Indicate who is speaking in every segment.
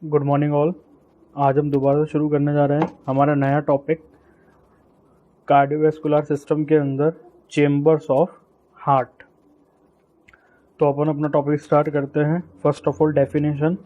Speaker 1: Good morning all. आज हम दोबारा शुरू करने जा रहे हैं हमारा नया टॉपिक कार्डियोवैस्कुलर सिस्टम के अंदर चेम्बर्स ऑफ हार्ट। तो अपन अपना टॉपिक स्टार्ट करते हैं। First of all definition,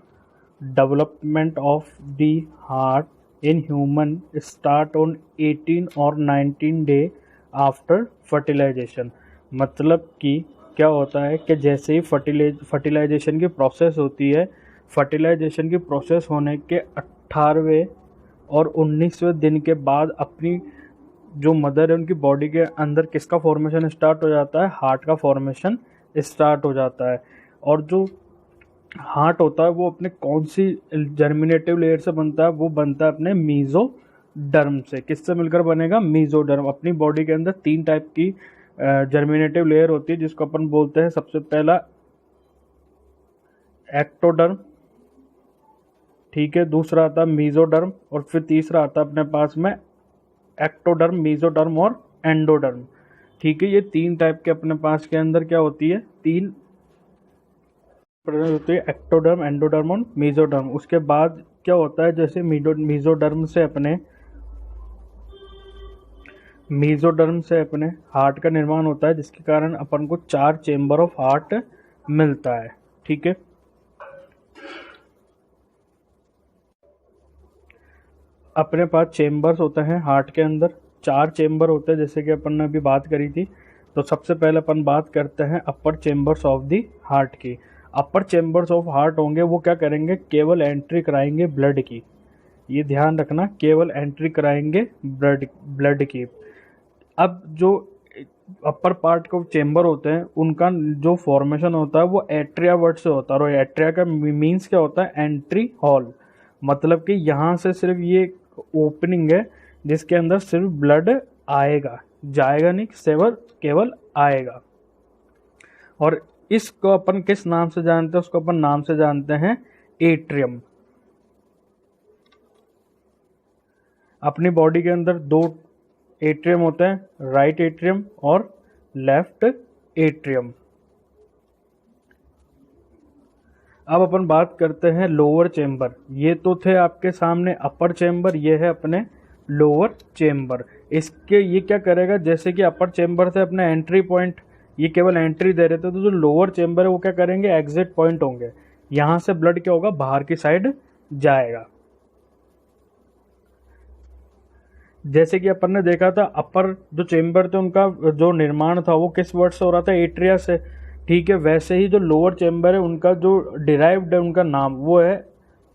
Speaker 1: development of the heart in human start on 18 और 19 डे आफ्टर फर्टिलाइजेशन। मतलब कि क्या होता है कि जैसे ही फर्टिलाइजेशन की प्रोसेस होती है, फर्टिलाइजेशन की प्रोसेस होने के 18वें और 19वें दिन के बाद अपनी जो मदर है उनकी बॉडी के अंदर किसका फॉर्मेशन स्टार्ट हो जाता है? हार्ट का फॉर्मेशन स्टार्ट हो जाता है। और जो हार्ट होता है वो अपने कौन सी जर्मिनेटिव लेयर से बनता है? वो बनता है अपने मीजोडर्म से। किससे मिलकर बनेगा? मीजोडर्म। अपनी बॉडी के अंदर 3 टाइप की जर्मिनेटिव लेयर होती है, जिसको अपन बोलते हैं सबसे पहला एक्टोडर्म, ठीक है, दूसरा आता है मीजोडर्म और फिर तीसरा आता है अपने पास में एक्टोडर्म, मीजोडर्म और एंडोडर्म। ठीक है, ये 3 टाइप के अपने पास के अंदर क्या होती है? 3 होती है, एक्टोडर्म, एंडोडर्म और मीजोडर्म। उसके बाद क्या होता है, जैसे मीजोडर्म से अपने हार्ट का निर्माण होता है, जिसके कारण अपन को 4 चेम्बर ऑफ हार्ट मिलता है। ठीक है, अपने पास चेम्बर्स होते हैं हार्ट के अंदर, 4 चेम्बर होते हैं, जैसे कि अपन ने अभी बात करी थी। तो सबसे पहले अपन बात करते हैं अपर चेम्बर्स ऑफ द हार्ट की। अपर चेम्बर्स ऑफ हार्ट होंगे, वो क्या करेंगे? केवल एंट्री कराएंगे ब्लड की। ये ध्यान रखना, केवल एंट्री कराएंगे ब्लड की। अब जो अपर पार्ट के चेम्बर होते हैं, उनका जो फॉर्मेशन होता है वो एट्रिया वर्ड से होता है। और एट्रिया का मीन्स क्या होता है? Entry hall. मतलब कि यहाँ से सिर्फ ये ओपनिंग है जिसके अंदर सिर्फ ब्लड आएगा, जाएगा नहीं, केवल आएगा। और इसको अपन किस नाम से जानते हैं? उसको अपन नाम से जानते हैं एट्रियम। अपनी बॉडी के अंदर 2 एट्रियम होते हैं, राइट एट्रियम और लेफ्ट एट्रियम। अब अपन बात करते हैं लोअर चेम्बर। ये तो थे आपके सामने अपर चेम्बर, ये है अपने लोअर चेम्बर। इसके ये क्या करेगा? जैसे कि अपर चेम्बर से अपने एंट्री पॉइंट, ये केवल एंट्री दे रहे थे, तो जो लोअर चेम्बर है वो क्या करेंगे? एग्जिट पॉइंट होंगे। यहाँ से ब्लड क्या होगा? बाहर की साइड जाएगा। जैसे कि अपन ने देखा था, अपर जो चेम्बर थे उनका जो निर्माण था वो किस वर्ड से हो रहा था? एट्रिया से। ठीक है, वैसे ही जो लोअर चेम्बर है उनका जो डिराइव्ड है उनका नाम, वो है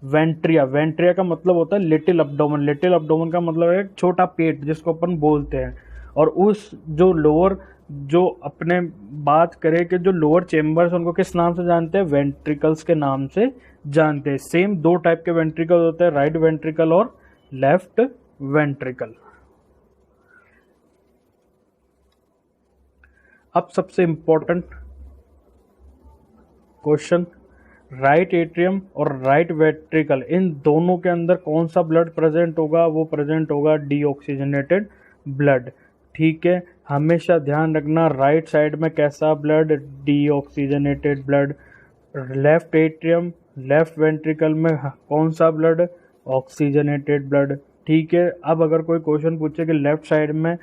Speaker 1: वेंट्रिया। वेंट्रिया का मतलब होता है लिटिल अब्डोमन। लिटिल अब्डोमन का मतलब है छोटा पेट, जिसको अपन बोलते हैं। और उस जो लोअर, जो अपने बात करें कि जो लोअर चेम्बर्स उनको किस नाम से जानते हैं? वेंट्रिकल्स के नाम से जानते हैं। सेम 2 टाइप के वेंट्रिकल होते हैं, राइट वेंट्रिकल और लेफ्ट वेंट्रिकल। अब सबसे इंपॉर्टेंट क्वेश्चन, राइट एट्रियम और राइट वेंट्रिकल, इन दोनों के अंदर कौन सा ब्लड प्रेजेंट होगा? वो प्रेजेंट होगा डीऑक्सीजनेटेड ब्लड। ठीक है, हमेशा ध्यान रखना, राइट साइड में कैसा blood? Deoxygenated blood. Left atrium, left ventricle में कौन सा ब्लड? Oxygenated blood. ठीक है, अब अगर कोई क्वेश्चन पूछे कि लेफ्ट साइड में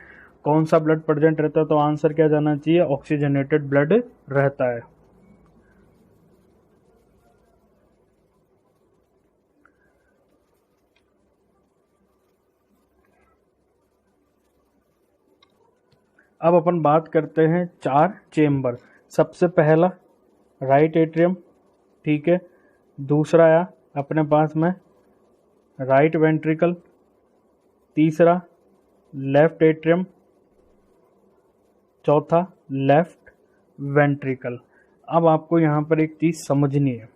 Speaker 1: कौन सा ब्लड प्रेजेंट रहता है, तो आंसर क्या जाना चाहिए? ऑक्सीजनेटेड ब्लड रहता है। अब अपन बात करते हैं 4 चेम्बर। सबसे पहला राइट एट्रियम, ठीक है, दूसरा आया अपने पास में राइट वेंट्रिकल, तीसरा लेफ्ट एट्रियम, चौथा लेफ्ट वेंट्रिकल। अब आपको यहाँ पर एक चीज़ समझनी है,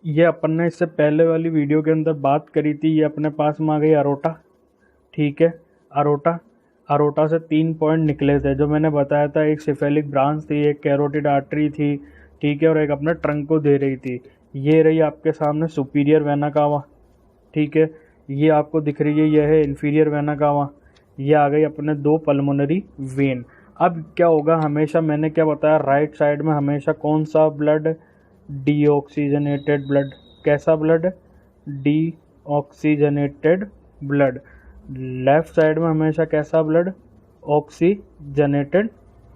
Speaker 1: ये अपन ने इससे पहले वाली वीडियो के अंदर बात करी थी। ये अपने पास में आ गई अरोटा। ठीक है, अरोटा से 3 पॉइंट निकले थे, जो मैंने बताया था। एक सिफेलिक ब्रांच थी, एक कैरोटिड आर्टरी थी, ठीक है, और एक अपने ट्रंक को दे रही थी। ये रही आपके सामने सुपीरियर वेना कावा। ठीक है, ये आपको दिख रही है, ये है इन्फीरियर वेना कावा। ये आ गई अपने 2 पल्मोनरी वेन। अब क्या होगा? हमेशा मैंने क्या बताया, राइट साइड में हमेशा कौन सा ब्लड? Deoxygenated blood. कैसा blood, deoxygenated blood. Left side में हमेशा कैसा ब्लड, ऑक्सीजनेटेड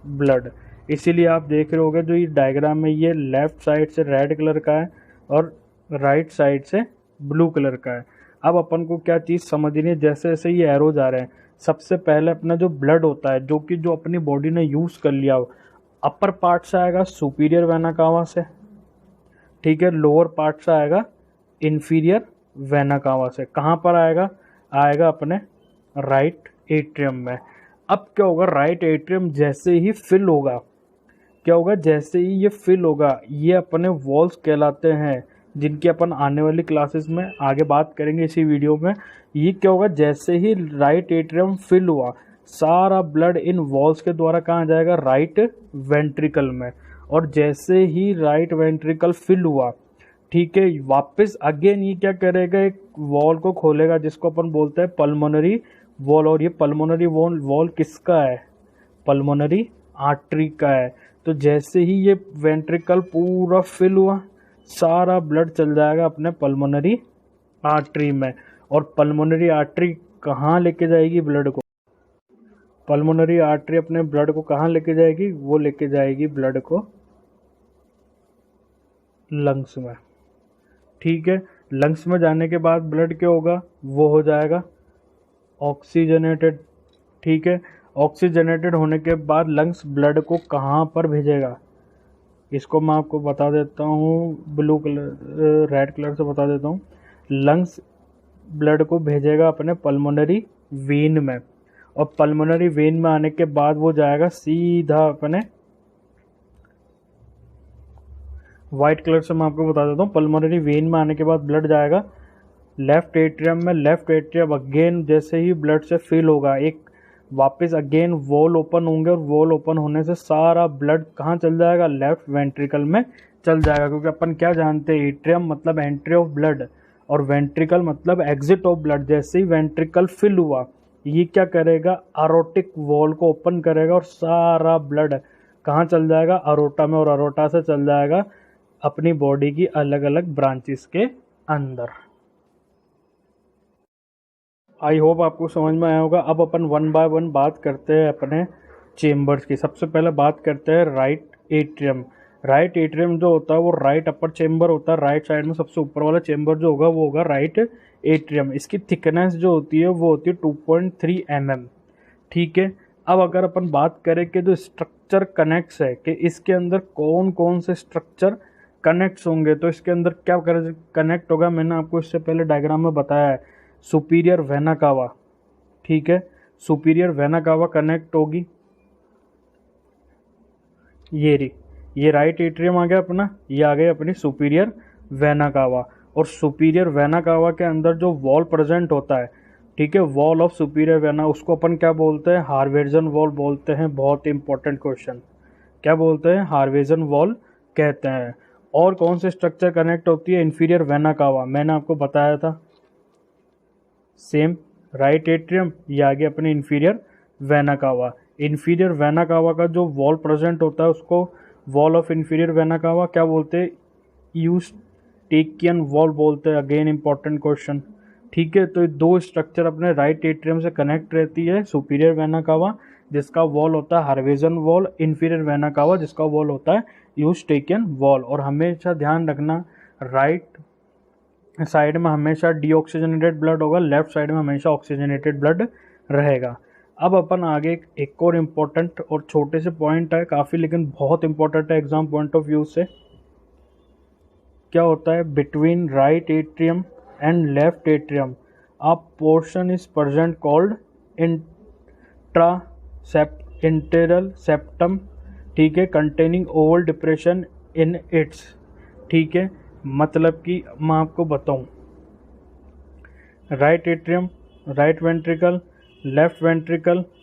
Speaker 1: ब्लड। इसीलिए आप देख रहे होगे जो ये डायग्राम में ये लेफ्ट साइड से रेड कलर का है और राइट साइड से ब्लू कलर का है। अब अपन को क्या चीज़ समझनी है, जैसे जैसे ये एरोज आ रहे हैं, सबसे पहले अपना जो ब्लड होता है जो अपनी बॉडी ने यूज़ कर लिया हो, अपर पार्ट से आएगा सुपीरियर वेना कावा से, ठीक है, लोअर पार्ट से आएगा इन्फीरियर वेना कावा से। कहाँ पर आएगा, आएगा अपने राइट एट्रियम में। अब क्या होगा, राइट एट्रियम जैसे ही फिल होगा, क्या होगा, जैसे ही ये फिल होगा, ये अपने वॉल्स कहलाते हैं, जिनकी अपन आने वाली क्लासेस में आगे बात करेंगे इसी वीडियो में। ये क्या होगा, जैसे ही राइट एट्रियम फिल हुआ, सारा ब्लड इन वॉल्स के द्वारा कहाँ जाएगा, राइट वेंट्रिकल में। और जैसे ही राइट वेंट्रिकल फिल हुआ, ठीक है, वापस अगेन ये क्या करेगा, एक वॉल को खोलेगा जिसको अपन बोलते हैं पल्मोनरी वॉल। और ये पल्मोनरी वॉल किसका है, पल्मोनरी आर्टरी का है। तो जैसे ही ये वेंट्रिकल पूरा फिल हुआ, सारा ब्लड चल जाएगा अपने पल्मोनरी आर्टरी में। और पल्मोनरी आर्टरी कहाँ लेके जाएगी ब्लड को, पल्मोनरी आर्टरी अपने ब्लड को कहाँ लेके जाएगी, वो लेके जाएगी ब्लड को लंग्स में, ठीक है। लंग्स में जाने के बाद ब्लड क्या होगा, वो हो जाएगा ऑक्सीजनेटेड, ठीक है। ऑक्सीजनेटेड होने के बाद लंग्स ब्लड को कहाँ पर भेजेगा, इसको मैं आपको बता देता हूँ, ब्लू कलर रेड कलर से बता देता हूँ। लंग्स ब्लड को भेजेगा अपने पल्मोनरी वेन में, और पल्मोनरी वेन में आने के बाद वो जाएगा सीधा अपने, वाइट कलर से मैं आपको बता देता हूँ, पल्मोनरी वेन में आने के बाद ब्लड जाएगा लेफ्ट एट्रियम में। लेफ्ट एट्रियम अगेन जैसे ही ब्लड से फिल होगा, एक वापस अगेन वॉल ओपन होंगे, और वॉल ओपन होने से सारा ब्लड कहाँ चल जाएगा, लेफ्ट वेंट्रिकल में चल जाएगा। क्योंकि अपन क्या जानते हैं, एट्रियम मतलब एंट्री ऑफ ब्लड और वेंट्रिकल मतलब एग्जिट ऑफ ब्लड। जैसे ही वेंट्रिकल फिल हुआ, ये क्या करेगा, अरोटिक वॉल को ओपन करेगा और सारा ब्लड कहाँ चल जाएगा, अरोटा में, और अरोटा से चल जाएगा अपनी बॉडी की अलग अलग ब्रांचेस के अंदर। आई होप आपको समझ में आया होगा। अब अपन वन बाय वन बात करते हैं अपने चेम्बर्स की। सबसे पहले बात करते हैं राइट एट्रियम। राइट एट्रियम जो होता है वो राइट अपर चेम्बर होता है, राइट साइड में सबसे ऊपर वाला चेम्बर जो होगा वो होगा राइट एट्रियम। इसकी थिकनेस जो होती है वो होती है 2.3 mm, ठीक है। अब अगर अपन बात करें कि जो स्ट्रक्चर कनेक्ट्स है, कि इसके अंदर कौन कौन से स्ट्रक्चर कनेक्ट्स होंगे, तो इसके अंदर क्या कनेक्ट होगा, मैंने आपको इससे पहले डायग्राम में बताया है, सुपीरियर वेना कावा, ठीक है। सुपीरियर वेना कावा कनेक्ट होगी, ये राइट एट्रियम आ गया अपना, ये आ गई अपनी सुपीरियर वेना कावा। और सुपीरियर वेना कावा के अंदर जो वॉल प्रेजेंट होता है, ठीक है, वॉल ऑफ सुपीरियर वेना, उसको अपन क्या बोलते हैं, हार्वेजन वॉल बोलते हैं। बहुत इंपॉर्टेंट क्वेश्चन, क्या बोलते हैं, हार्वेजन वॉल कहते हैं। और कौन से स्ट्रक्चर कनेक्ट होती है, इंफीरियर वेना कावा, मैंने आपको बताया था, सेम राइट एट्रियम, ये आगे अपने inferior vena cava. Inferior vena cava का जो वॉल प्रेजेंट होता है उसको wall of inferior vena cava क्या बोलते हैं, यूस्टेकियन वॉल बोलते हैं। अगेन इंपॉर्टेंट क्वेश्चन, ठीक है। तो ये दो स्ट्रक्चर अपने राइट एट्रियम से कनेक्ट रहती है, सुपीरियर वेना कावा जिसका वॉल होता है हार्वेजन वॉल, इंफीरियर वेना कावा जिसका वॉल होता है यूस्टेकियन वॉल। और हमेशा ध्यान रखना, राइट साइड में हमेशा डीऑक्सीजनेटेड ब्लड होगा, लेफ्ट साइड में हमेशा ऑक्सीजनेटेड ब्लड रहेगा। अब अपन आगे एक और इम्पोर्टेंट और छोटे से पॉइंट है काफ़ी, लेकिन बहुत इंपॉर्टेंट है एग्जाम पॉइंट ऑफ व्यू से। क्या होता है, between right atrium and left atrium a portion is present called interatrial septum, ठीक है, containing oval depression in its, ठीक है। मतलब कि मैं आपको बताऊं, right atrium, right ventricle,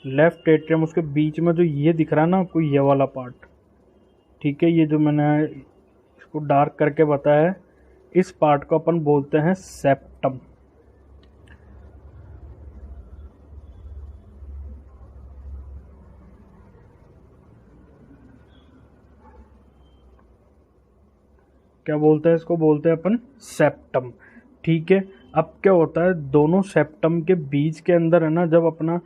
Speaker 1: left atrium, उसके बीच में जो ये दिख रहा है ना आपको, ये वाला पार्ट, ठीक है, ये जो मैंने इसको डार्क करके बताया है, इस पार्ट को अपन बोलते हैं सेप्टम। क्या बोलते हैं इसको, बोलते हैं अपन सेप्टम। ठीक है, अब क्या होता है दोनों सेप्टम के बीच के अंदर है ना, जब अपना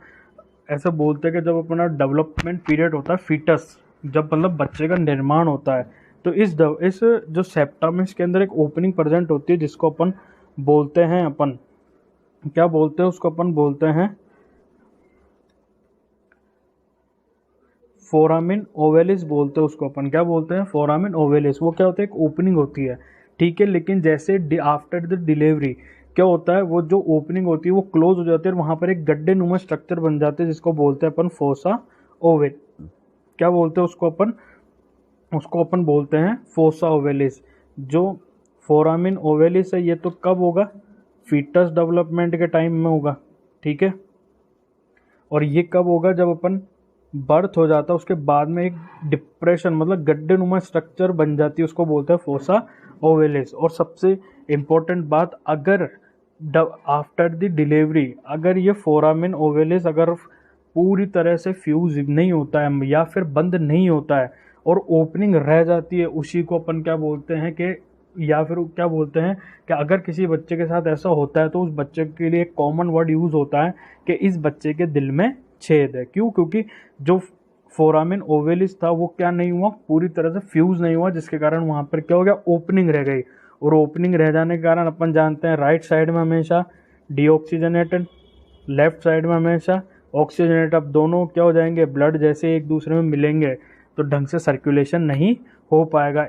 Speaker 1: ऐसा बोलते हैं कि जब अपना डेवलपमेंट पीरियड होता है फीटस, जब मतलब बच्चे का निर्माण होता है, तो इस जो सेप्टम है इसके अंदर एक ओपनिंग प्रेजेंट होती है जिसको अपन बोलते हैं, अपन क्या बोलते हैं उसको, अपन बोलते हैं फोरामिन ओवेलिस बोलते हैं उसको, अपन क्या बोलते हैं, फोरामिन ओवेलिस। वो क्या होता है, एक ओपनिंग होती है। ठीक है, लेकिन जैसे आफ्टर द डिलीवरी क्या होता है, वो जो ओपनिंग होती है वो क्लोज हो जाती है और वहां पर एक गड्ढे नुमा स्ट्रक्चर बन जाते हैं जिसको बोलते हैं अपन फोसा ओवेल। क्या बोलते हैं उसको अपन बोलते हैं फोसा ओवेलिस। जो फोरामिन ओवेलिस है ये तो कब होगा, फीटस डेवलपमेंट के टाइम में होगा। ठीक है, और ये कब होगा, जब अपन बर्थ हो जाता है उसके बाद में एक डिप्रेशन मतलब गड्ढे नुमा स्ट्रक्चर बन जाती है, उसको बोलते हैं फोसा ओवेलिस। और सबसे इम्पोर्टेंट बात, अगर आफ्टर द डिलीवरी अगर ये फोरामिन ओवेलिस अगर पूरी तरह से फ्यूज नहीं होता है या फिर बंद नहीं होता है और ओपनिंग रह जाती है, उसी को अपन क्या बोलते हैं कि, या फिर क्या बोलते हैं कि अगर किसी बच्चे के साथ ऐसा होता है तो उस बच्चे के लिए एक कॉमन वर्ड यूज़ होता है कि इस बच्चे के दिल में छेद है। क्यों, क्योंकि जो फोरामिन ओवेलिस था वो क्या नहीं हुआ, पूरी तरह से फ्यूज नहीं हुआ, जिसके कारण वहाँ पर क्या हो गया, ओपनिंग रह गई। और ओपनिंग रह जाने के कारण अपन जानते हैं राइट साइड में हमेशा डीऑक्सीजनेटेड, लेफ्ट साइड में हमेशा ऑक्सीजनेटेड। अब दोनों क्या हो जाएंगे, ब्लड जैसे एक दूसरे में मिलेंगे तो ढंग से सर्कुलेशन नहीं हो पाएगा।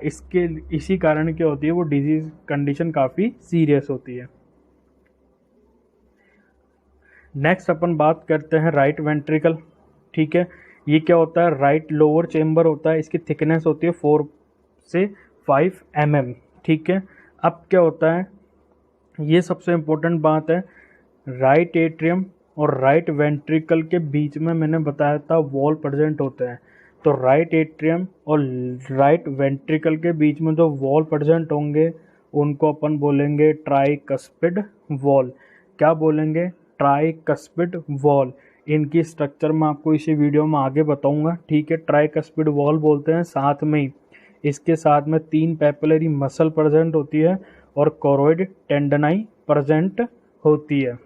Speaker 1: इसी कारण क्या होती है, वो डिजीज कंडीशन काफ़ी सीरियस होती है। नेक्स्ट अपन बात करते हैं राइट वेंट्रिकल। ठीक है, ये क्या होता है, राइट लोअर चेम्बर होता है, इसकी थिकनेस होती है 4 से 5 mm। ठीक है, अब क्या होता है, ये सबसे इम्पोर्टेंट बात है, राइट एट्रियम और राइट वेंट्रिकल के बीच में मैंने बताया था वॉल प्रेजेंट होते हैं। तो राइट एट्रियम और राइट वेंट्रिकल के बीच में जो वॉल प्रेजेंट होंगे उनको अपन बोलेंगे ट्राइकस्पिड वॉल। क्या बोलेंगे, ट्राइकस्पिड वॉल। इनकी स्ट्रक्चर मैं आपको इसी वीडियो में आगे बताऊंगा। ठीक है, ट्राइकस्पिड वॉल बोलते हैं। साथ में ही इसके साथ में 3 पेपिलरी मसल प्रेजेंट होती है और कोरोइड टेंडनाई प्रेजेंट होती है।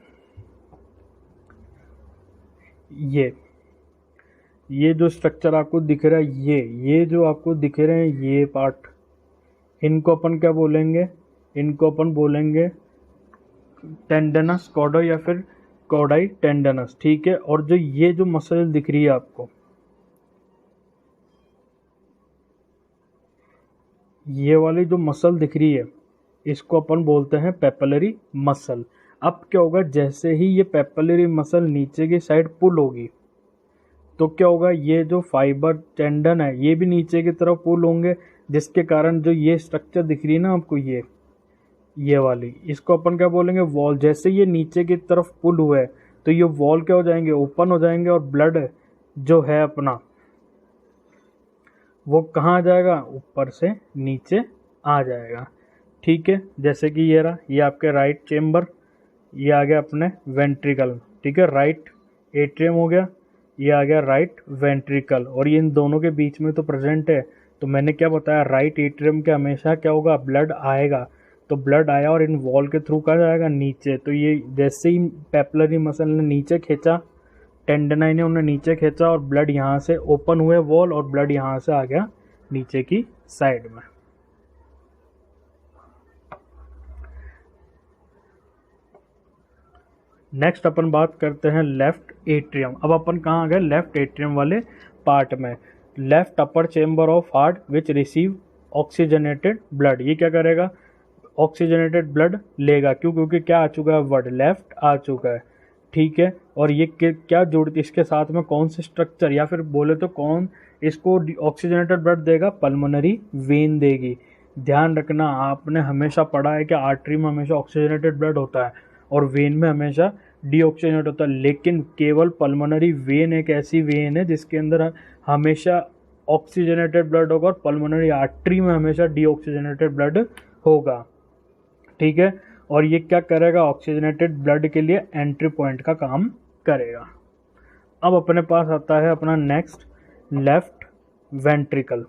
Speaker 1: ये जो स्ट्रक्चर आपको दिख रहा है, ये जो आपको दिख रहे हैं ये पार्ट, इनको अपन क्या बोलेंगे, इनको अपन बोलेंगे टेंडनस कॉर्डा या फिर कॉर्डाई टेंडनस। ठीक है, और जो ये जो मसल दिख रही है आपको, ये वाली जो मसल दिख रही है इसको अपन बोलते हैं पेपिलरी मसल। अब क्या होगा, जैसे ही ये पेपिलरी मसल नीचे की साइड पुल होगी तो क्या होगा, ये जो फाइबर टेंडन है ये भी नीचे की तरफ पुल होंगे, जिसके कारण जो ये स्ट्रक्चर दिख रही है ना आपको, ये वाली, इसको अपन क्या बोलेंगे, वॉल। जैसे ये नीचे की तरफ पुल हुआ है तो ये वॉल क्या हो जाएंगे, ओपन हो जाएंगे और ब्लड जो है अपना वो कहाँ आ जाएगा, ऊपर से नीचे आ जाएगा। ठीक है, जैसे कि ये रहा, ये आपके राइट चेम्बर, ये आ गया अपने वेंट्रिकल। ठीक है, राइट एट्रियम हो गया, ये आ गया राइट वेंट्रिकल, और ये इन दोनों के बीच में तो प्रेजेंट है। तो मैंने क्या बताया, राइट एट्रियम के हमेशा क्या होगा, ब्लड आएगा। तो ब्लड आया और इन वॉल के थ्रू कहाँ जाएगा, नीचे। तो ये जैसे ही पेपिलरी मसल ने नीचे खींचा, टेंडनाई ने उन्हें नीचे खींचा और ब्लड यहाँ से ओपन हुए वॉल और ब्लड यहाँ से आ गया नीचे की साइड में। नेक्स्ट अपन बात करते हैं लेफ्ट एट्रियम। अब अपन कहाँ आ गए, लेफ्ट एट्रियम वाले पार्ट में। Left upper chamber of heart which receive oxygenated blood. ये क्या करेगा, ऑक्सीजनेटेड ब्लड लेगा। क्यों, क्योंकि क्या आ चुका है, वर्ड लेफ्ट आ चुका है। ठीक है, और ये क्या जुड़ती, इसके साथ में कौन से स्ट्रक्चर, या फिर बोले तो कौन इसको ऑक्सीजनेटेड ब्लड देगा, पल्मोनरी वेन देगी। ध्यान रखना, आपने हमेशा पढ़ा है कि आर्टरी में हमेशा ऑक्सीजनेटेड ब्लड होता है और वेन में हमेशा डीऑक्सीजनेट होता है, लेकिन केवल पल्मोनरी वेन एक ऐसी वेन है जिसके अंदर हमेशा ऑक्सीजनेटेड ब्लड होगा और पल्मोनरी आर्टरी में हमेशा डीऑक्सीजनेटेड ब्लड होगा। ठीक है, और ये क्या करेगा, ऑक्सीजनेटेड ब्लड के लिए एंट्री पॉइंट का काम करेगा। अब अपने पास आता है अपना नेक्स्ट लेफ्ट वेंट्रिकल।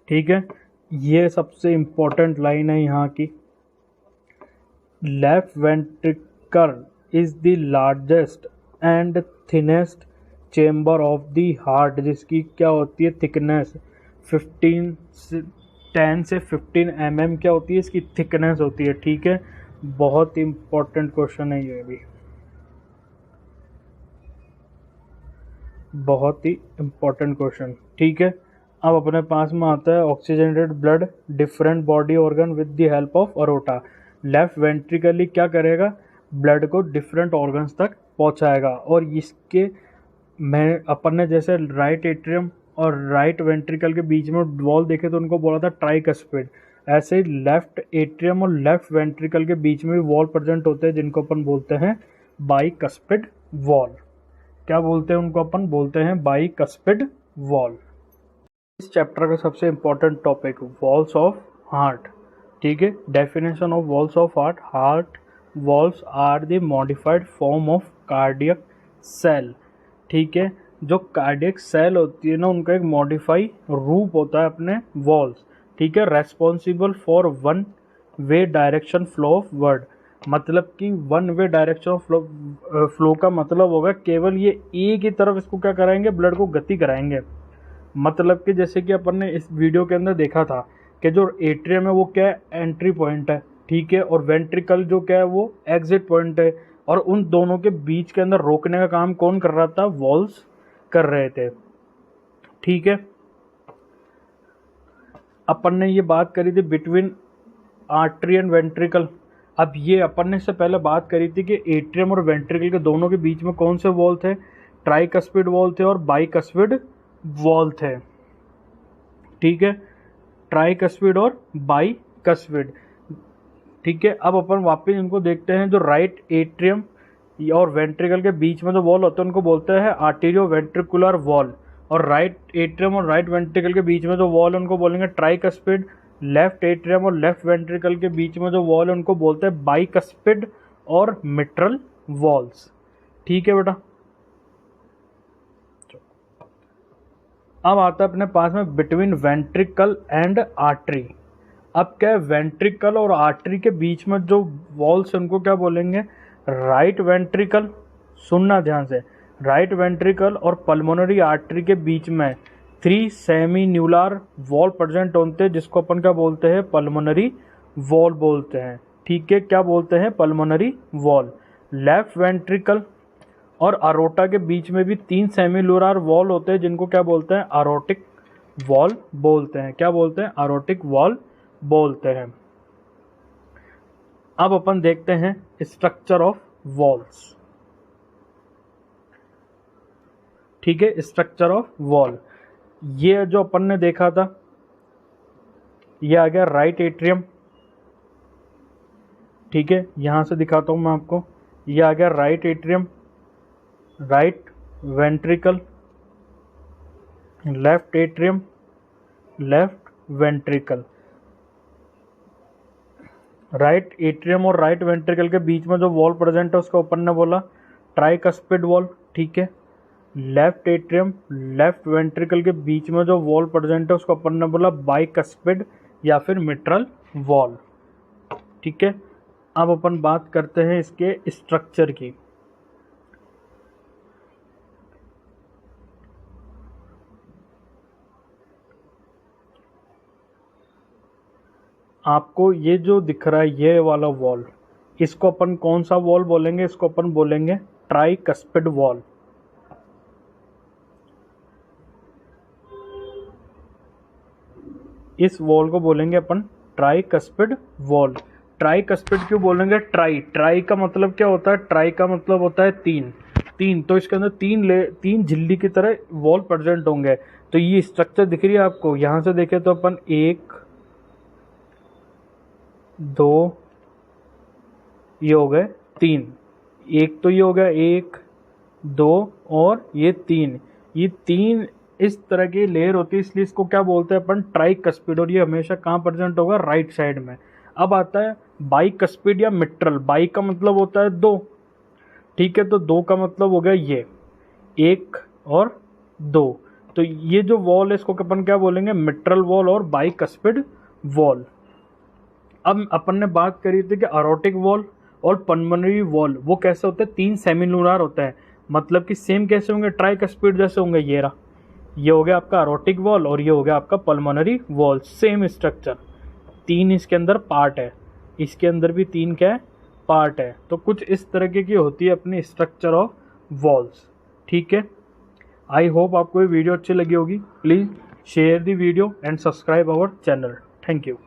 Speaker 1: ठीक है, ये सबसे इम्पोर्टेंट लाइन है यहाँ की, left ventricle is the largest and thinnest chamber of the heart, जिसकी क्या होती है थिकनेस 10 से 15 mm क्या होती है, इसकी थिकनेस होती है। ठीक है, बहुत इम्पोर्टेंट क्वेश्चन है ये भी, बहुत ही इम्पोर्टेंट क्वेश्चन। ठीक है, अब अपने पास में आता है oxygenated blood different body organ with the help of aorta. Left वेंट्रिकली क्या करेगा, ब्लड को डिफरेंट ऑर्गन्स तक पहुंचाएगा। और इसके मैं अपन ने जैसे राइट एट्रियम और राइट वेंट्रिकल के बीच में वॉल देखे तो उनको बोला था ट्राइकस्पिड, ऐसे ही लेफ्ट एट्रियम और लेफ्ट वेंट्रिकल के बीच में भी वॉल प्रेजेंट होते हैं जिनको अपन बोलते हैं बाइकस्पिड वॉल। क्या बोलते हैं उनको, अपन बोलते हैं बाइकस्पिड वॉल। इस चैप्टर का सबसे important topic walls of heart. ठीक है, definition of walls of heart. Heart walls are the modified form of cardiac cell. ठीक है, जो कार्डियक सेल होती है ना, उनका एक मॉडिफाई रूप होता है अपने वॉल्स। ठीक है, responsible for one way direction flow of word, मतलब कि one way direction of flow का मतलब होगा केवल ये एक ही तरफ इसको क्या कराएंगे, ब्लड को गति कराएंगे। मतलब कि जैसे कि अपन ने इस वीडियो के अंदर देखा था कि जो एट्रियम है वो क्या है, एंट्री पॉइंट है। ठीक है, और वेंट्रिकल जो क्या है वो एग्जिट पॉइंट है। और उन दोनों के बीच के अंदर रोकने का काम कौन कर रहा था, वॉल्स कर रहे थे। ठीक है, अपन ने ये बात करी थी बिटवीन आर्टरी एंड वेंट्रिकल। अब ये अपन ने इससे पहले बात करी थी कि एट्रियम और वेंट्रिकल के दोनों के बीच में कौन से वॉल थे, ट्राइकस्पिड वॉल थे और बाइकस्पिड वॉल थे। ठीक है, ट्राइकस्पिड और बाइकस्पिड। ठीक है, अब अपन वापस इनको देखते हैं। जो राइट एट्रियम और वेंट्रिकल के बीच में जो वॉल होता है उनको बोलते हैं आर्टेरियो वेंट्रिकुलर वॉल, और राइट एट्रियम और राइट वेंट्रिकल के बीच में जो वॉल है उनको बोलेंगे ट्राइकस्पिड। लेफ्ट एट्रियम और लेफ्ट वेंट्रिकल के बीच में जो वॉल है उनको बोलते हैं बाइकस्पिड और मिट्रल वॉल्स। ठीक है बेटा, अब आता है अपने पास में बिटवीन वेंट्रिकल एंड आर्टरी। अब क्या है, वेंट्रिकल और आर्टरी के बीच में जो वॉल्स है उनको क्या बोलेंगे, राइट वेंट्रिकल। सुनना ध्यान से, राइट वेंट्रिकल और पल्मोनरी आर्टरी के बीच में 3 सेमी न्यूलार वॉल प्रेजेंट होते हैं जिसको अपन क्या बोलते हैं, पल्मोनरी वॉल बोलते हैं। ठीक है, क्या बोलते हैं, पल्मोनरी वॉल। लेफ्ट वेंट्रिकल और अरोटा के बीच में भी 3 सेमी न्यूलार वॉल होते हैं जिनको क्या बोलते हैं, अरोटिक वॉल बोलते हैं। क्या बोलते हैं, अरोटिक वॉल बोलते हैं। अब अपन देखते हैं स्ट्रक्चर ऑफ वॉल्स। ठीक है, स्ट्रक्चर ऑफ वॉल, ये जो अपन ने देखा था, ये आ गया राइट एट्रियम। ठीक है, यहां से दिखाता हूं मैं आपको, ये आ गया right atrium, right ventricle, left atrium, left ventricle. Right atrium और राइट वेंट्रिकल के बीच में जो वॉल प्रेजेंट है उसको अपन ने बोला ट्राइकस्पिड वॉल। ठीक है, लेफ्ट एट्रियम लेफ्ट वेंट्रिकल के बीच में जो वॉल प्रेजेंट है उसको अपन ने बोला बाइकस्पिड या फिर मिट्रल वॉल। ठीक है, अब अपन बात करते हैं इसके स्ट्रक्चर की। आपको ये जो दिख रहा है ये वाला वॉल, इसको अपन कौन सा वॉल बोलेंगे, इसको अपन बोलेंगे ट्राइकस्पिड वॉल। इस वॉल को बोलेंगे अपन ट्राइकस्पिड वॉल। ट्राइकस्पिड क्यों बोलेंगे, ट्राई का मतलब क्या होता है, ट्राई का मतलब होता है तीन, तो इसके अंदर तीन झिल्ली की तरह वॉल प्रेजेंट होंगे। तो ये स्ट्रक्चर दिख रही है आपको, यहां से देखें तो अपन 1 2 ये हो गए 3, एक तो ये हो गया 1 2 और ये 3, ये 3 इस तरह की लेयर होती है, इसलिए इसको क्या बोलते हैं अपन ट्राइकस्पिड, और ये हमेशा कहाँ प्रेजेंट होगा, राइट साइड में। अब आता है बाइकस्पिड या मिट्रल। बाई का मतलब होता है 2, ठीक है, तो 2 का मतलब हो गया ये 1 और 2, तो ये जो वॉल है इसको अपन क्या बोलेंगे, मिट्रल वॉल और बाइकस्पिड वॉल। अब अपन ने बात करी थी कि अरोटिक वॉल और पल्मोनरी वॉल वो कैसे होते हैं, 3 सेमिलुनार होते हैं, मतलब कि सेम कैसे होंगे, ट्राइकस्पिड जैसे होंगे। ये हो गया आपका अरोटिक वॉल और ये हो गया आपका पल्मोनरी वॉल, सेम स्ट्रक्चर, 3 इसके अंदर पार्ट है, इसके अंदर भी 3 क्या है, पार्ट है। तो कुछ इस तरीके की होती है अपनी स्ट्रक्चर ऑफ वॉल्स, ठीक है। आई होप आपको ये वीडियो अच्छी लगी होगी। Please share the video and subscribe our channel. Thank you.